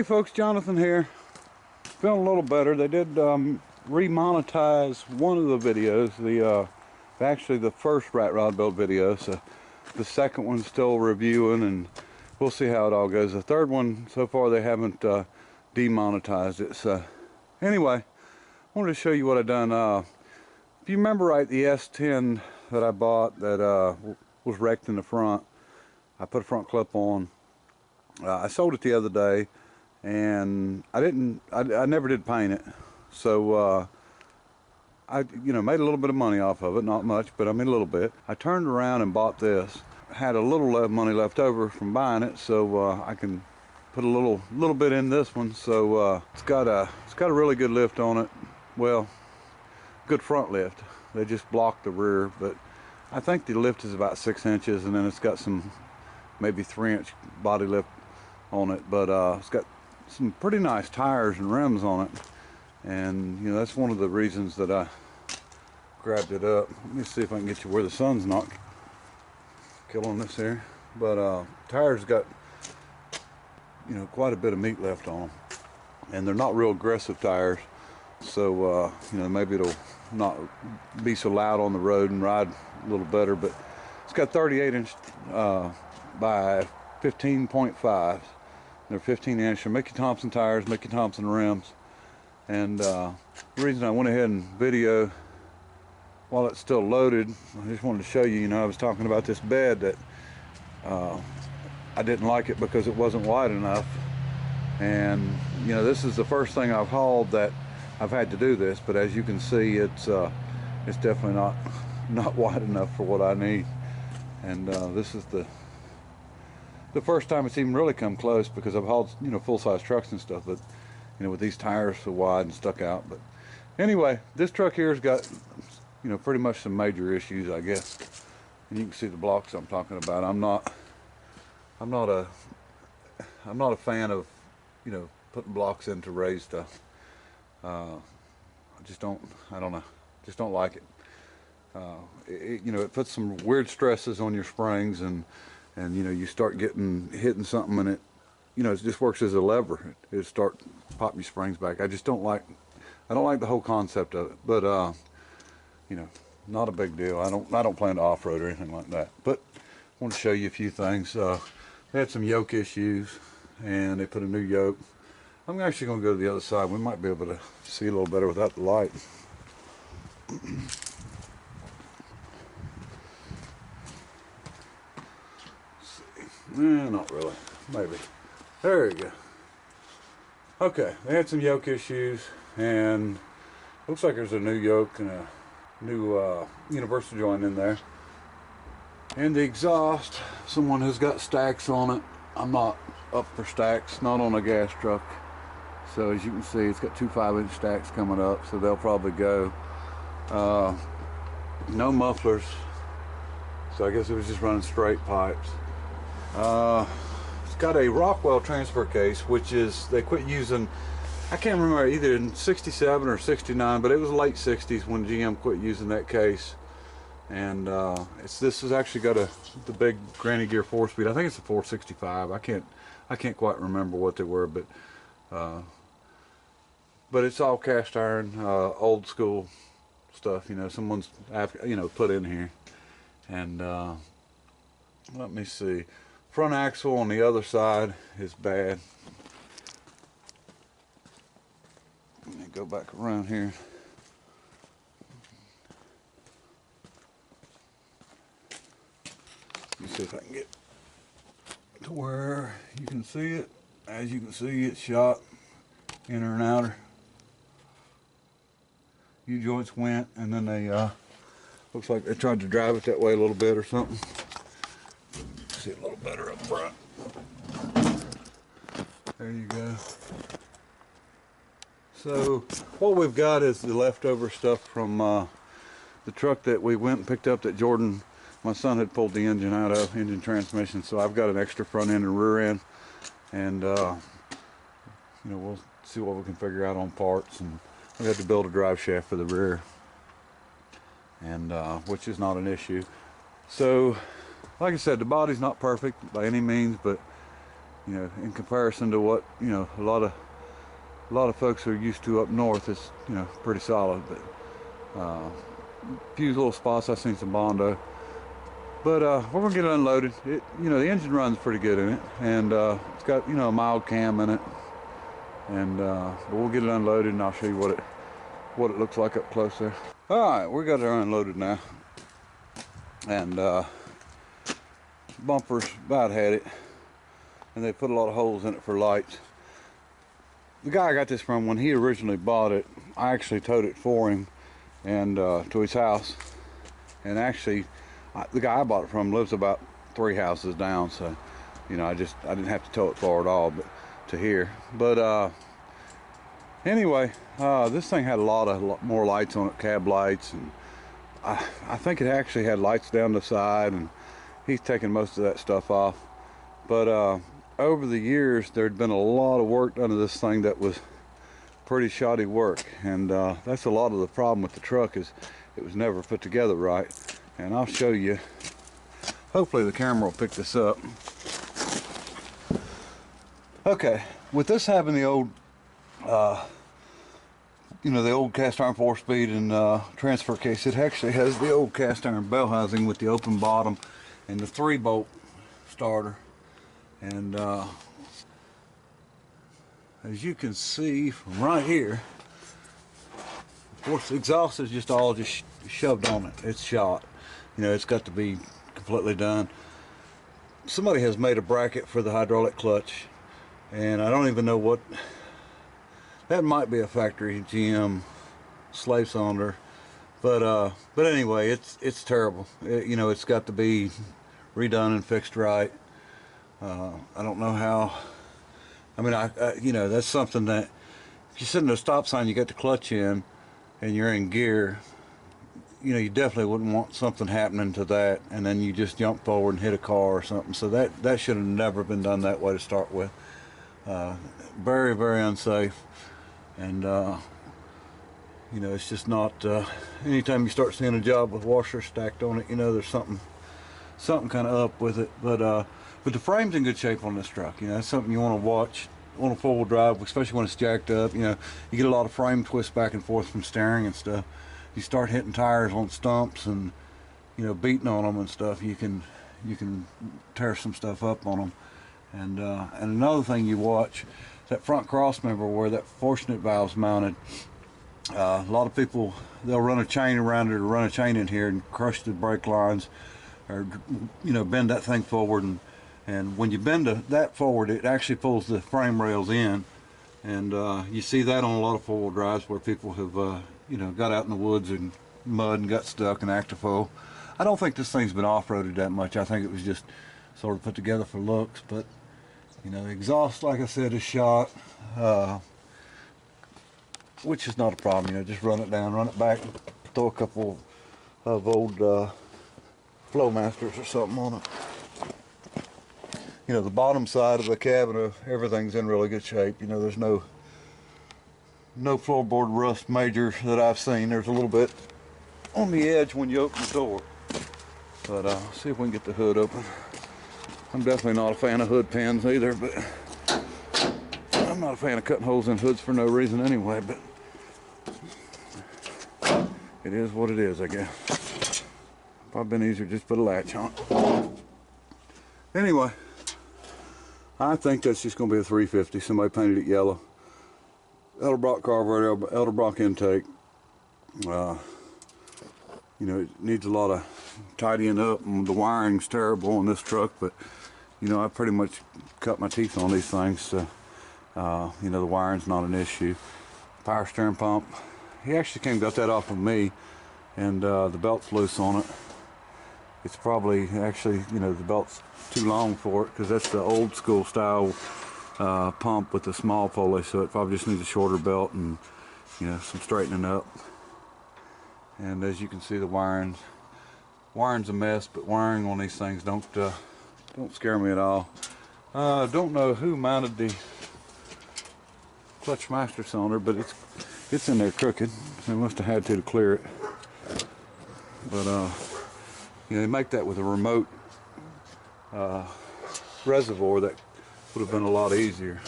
Hey folks, Jonathan here. Feeling a little better. They did remonetize one of the videos, actually the first rat rod build video. So the second one's still reviewing, and we'll see how it all goes. The third one, so far they haven't demonetized it. So anyway, I wanted to show you what I've done. If you remember right, the S10 that I bought that was wrecked in the front, I put a front clip on. I sold it the other day, and I never did paint it, so I made a little bit of money off of it, not much, but I mean a little bit. I turned around and bought this. Had a little money left over from buying it, so I can put a little bit in this one. So it's got a really good lift on it. Well, good front lift. They just blocked the rear, but I think the lift is about 6 inches, and then it's got some maybe 3-inch body lift on it, but it's got some pretty nice tires and rims on it, and that's one of the reasons that I grabbed it up. Let me see if I can get you where the sun's not killing this here, but tires got quite a bit of meat left on them, and they're not real aggressive tires, so maybe it'll not be so loud on the road and ride a little better. But it's got 38-inch by 15.5. They're 15-inch. They're Mickey Thompson tires, Mickey Thompson rims. And the reason I went ahead and video while it's still loaded, I just wanted to show you, I was talking about this bed that I didn't like it because it wasn't wide enough. And this is the first thing I've hauled that I've had to do this, but as you can see, it's definitely not wide enough for what I need. And this is the first time it's even really come close, because I've hauled full-size trucks and stuff, but with these tires so wide and stuck out. But anyway, this truck here's got pretty much some major issues, I guess, and you can see the blocks I'm talking about. I'm not a fan of putting blocks in to raise stuff. I don't know, just don't like it. It puts some weird stresses on your springs, and you start hitting something, and it just works as a lever. It start pop your springs back. I don't like the whole concept of it, but not a big deal. I don't plan to off-road or anything like that, but I want to show you a few things. They had some yoke issues, and they put a new yoke. I'm actually going to go to the other side. We might be able to see a little better without the light. Not really. Maybe. There you go. Okay, they had some yoke issues, and looks like there's a new yoke and a new universal joint in there. And the exhaust, someone has got stacks on it. I'm not up for stacks, not on a gas truck. So as you can see, it's got two 5-inch stacks coming up, so they'll probably go. No mufflers, so I guess it was just running straight pipes. It's got a Rockwell transfer case, which is, they quit using, I can't remember, either in 67 or 69, but it was late 60s when GM quit using that case. And this has actually got the big granny gear 4-speed. I think it's a 465. I can't quite remember what they were, but it's all cast iron, old school stuff. Someone's put in here. And let me see. Front axle on the other side is bad. Let me go back around here. Let me see if I can get to where you can see it. As you can see, it's shot inner and outer. U-joints went, and then they looks like they tried to drive it that way a little bit or something. See a little better up front. There you go. So what we've got is the leftover stuff from the truck that we went and picked up that Jordan, my son, had pulled the engine out of, engine transmission. So I've got an extra front end and rear end, and we'll see what we can figure out on parts. And we had to build a drive shaft for the rear, and which is not an issue. So like I said, the body's not perfect by any means, but You know, in comparison to what, you know, a lot of folks are used to up north, it's, you know, pretty solid. But few little spots I've seen some Bondo. But we're gonna get it unloaded. It, you know, the engine runs pretty good in it, and it's got, you know, a mild cam in it. And but we'll get it unloaded, and I'll show you what it looks like up close there. All right, we got it unloaded now, and bumpers about had it, and they put a lot of holes in it for lights. The guy I got this from, when he originally bought it, I actually towed it for him and to his house. And actually, the guy I bought it from lives about 3 houses down, so you know, I didn't have to tow it far at all, but to here. But anyway, this thing had a lot more lights on it, cab lights, and I think it actually had lights down the side, and he's taken most of that stuff off. But over the years, there'd been a lot of work done to this thing that was pretty shoddy work, and that's a lot of the problem with the truck, is it was never put together right. And I'll show you. Hopefully the camera will pick this up. Okay, with this having the old you know, the old cast iron 4-speed and transfer case, it actually has the old cast iron bell housing with the open bottom and the 3-bolt starter. And as you can see from right here, of course the exhaust is just all shoved on it. It's shot. You know, it's got to be completely done. Somebody has made a bracket for the hydraulic clutch, and I don't even know what. That might be a factory GM slave cylinder, but anyway, it's terrible. You know, it's got to be redone and fixed right. I don't know how. I mean, you know, that's something that if you're sitting at a stop sign, you got the clutch in, and you're in gear. You know, you definitely wouldn't want something happening to that, and then you just jump forward and hit a car or something. So that should have never been done that way to start with. Very, very unsafe. And you know, it's just not. Anytime you start seeing a job with washers stacked on it, you know, there's something kind of up with it. But the frame's in good shape on this truck. You know, that's something you want to watch on a 4-wheel drive, especially when it's jacked up. You know, you get a lot of frame twists back and forth from steering and stuff. You start hitting tires on stumps and, you know, beating on them and stuff, you can tear some stuff up on them. And another thing you watch, that front cross member where that fortunate valve's mounted. A lot of people, they'll run a chain around it or run a chain in here and crush the brake lines, or, you know, bend that thing forward, and when you bend that forward, it actually pulls the frame rails in. And you see that on a lot of 4-wheel drives where people have you know, got out in the woods and mud and got stuck in Actifo. I don't think this thing's been off-roaded that much. I think it was just sort of put together for looks. But you know, the exhaust, like I said, is shot, which is not a problem. You know, just run it down, run it back, throw a couple of old Flowmasters or something on it. You know, the bottom side of the cabin, everything's in really good shape. You know, there's no floorboard rust major that I've seen. There's a little bit on the edge when you open the door. But see if we can get the hood open. I'm definitely not a fan of hood pins either, but I'm not a fan of cutting holes in hoods for no reason anyway, but it is what it is, I guess. Probably been easier just put a latch on it. Anyway, I think that's just going to be a 350. Somebody painted it yellow. Edelbrock carburetor, Edelbrock intake. You know, it needs a lot of tidying up, and the wiring's terrible on this truck, but you know, I pretty much cut my teeth on these things, so you know, the wiring's not an issue. Power steering pump, he actually came and got that off of me, and the belt's loose on it. It's probably actually, you know, the belt's too long for it, because that's the old school style pump with the small pulley, so it probably just needs a shorter belt and, you know, some straightening up. And as you can see, the wiring's a mess, but wiring on these things don't scare me at all. Don't know who mounted the clutch master cylinder, but it's in there crooked. They must have had to clear it. But you know, they make that with a remote reservoir that would have been a lot easier.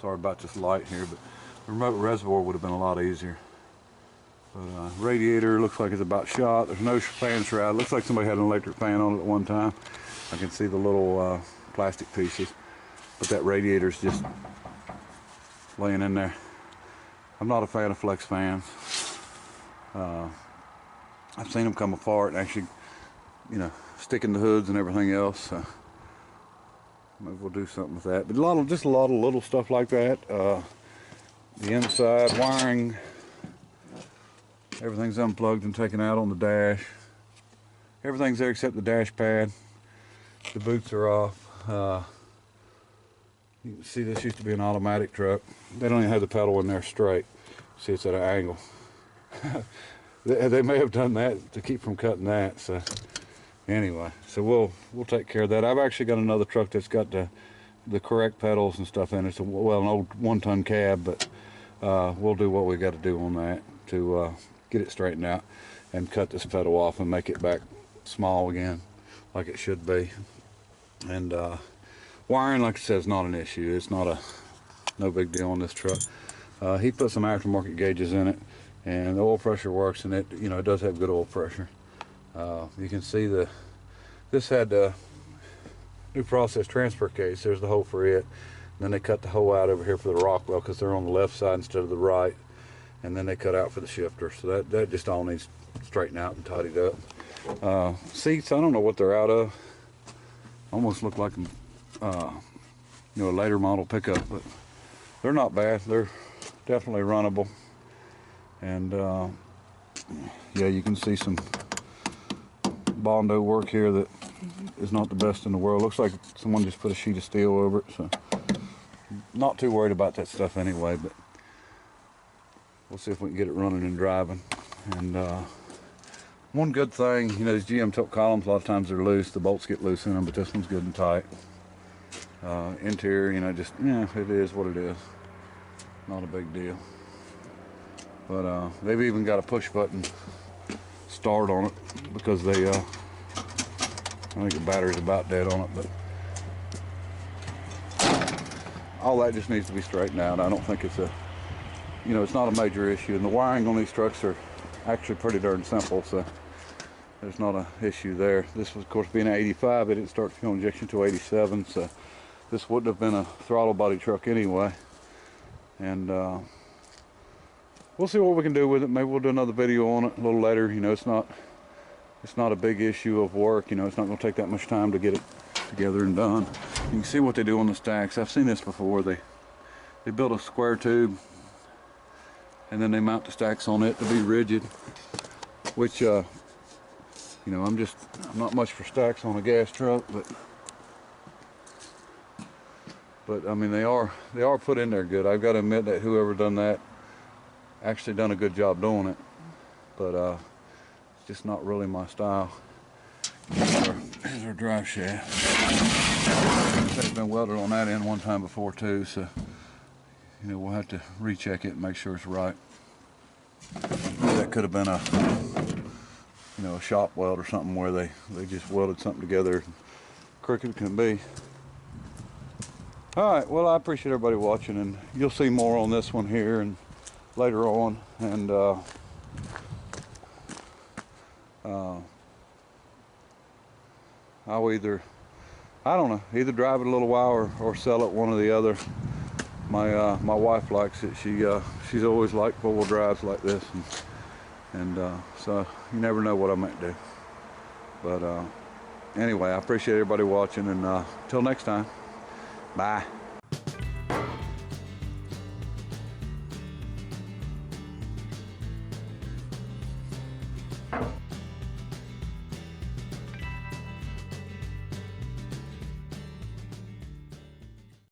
Sorry about this light here, but the remote reservoir would have been a lot easier. But radiator looks like it's about shot. There's no fan shroud. Looks like somebody had an electric fan on it at one time. I can see the little plastic pieces, but that radiator's just laying in there. I'm not a fan of flex fans. I've seen them come apart and actually, you know, stick in the hoods and everything else. So maybe we'll do something with that. But just a lot of little stuff like that. The inside wiring, everything's unplugged and taken out on the dash. Everything's there except the dash pad. The boots are off. You can see this used to be an automatic truck. They don't even have the pedal in there straight. See, it's at an angle. They may have done that to keep from cutting that. So anyway, so we'll take care of that. I've actually got another truck that's got the correct pedals and stuff in it. It's an old 1-ton cab, but we'll do what we got to do on that to get it straightened out and cut this pedal off and make it back small again like it should be. And wiring, like I said, is not an issue. It's no big deal on this truck. He put some aftermarket gauges in it, and the oil pressure works, and it does have good oil pressure. You can see this had the new process transfer case. There's the hole for it. And then they cut the hole out over here for the Rockwell because they're on the left side instead of the right. And then they cut out for the shifter. So that just all needs straightened out and tidied up. Seats, I don't know what they're out of. Almost look like a later model pickup, but they're not bad. They're definitely runnable. And yeah, you can see some Bondo work here that is not the best in the world. Looks like someone just put a sheet of steel over it, so not too worried about that stuff anyway, but we'll see if we can get it running and driving. And one good thing, these GM tilt columns, a lot of times they're loose, the bolts get loose in them, but this one's good and tight. Interior, it is what it is. Not a big deal. But they've even got a push button start on it because I think the battery's about dead on it, but all that just needs to be straightened out. I don't think it's it's not a major issue, and the wiring on these trucks are actually pretty darn simple, so there's not an issue there. This was, of course, being an 85, it didn't start fuel injection until 87, so this wouldn't have been a throttle body truck anyway. And we'll see what we can do with it. Maybe we'll do another video on it a little later. It's not a big issue of work. It's not going to take that much time to get it together and done. You can see what they do on the stacks. I've seen this before. They build a square tube and then they mount the stacks on it to be rigid, which I'm not much for stacks on a gas truck, but I mean they are put in there good. I've got to admit that whoever done that actually done a good job doing it, but it's just not really my style. Here's our drive shaft. It's been welded on that end one time before too, so we'll have to recheck it and make sure it's right. That could have been a shop weld or something where they just welded something together. Crooked can be. All right, well, I appreciate everybody watching, and you'll see more on this one here and later on, and I'll either drive it a little while or sell it, one or the other. My wife likes it. She's always liked four-wheel drives like this, and so you never know what I might do. But anyway, I appreciate everybody watching, and till next time, bye.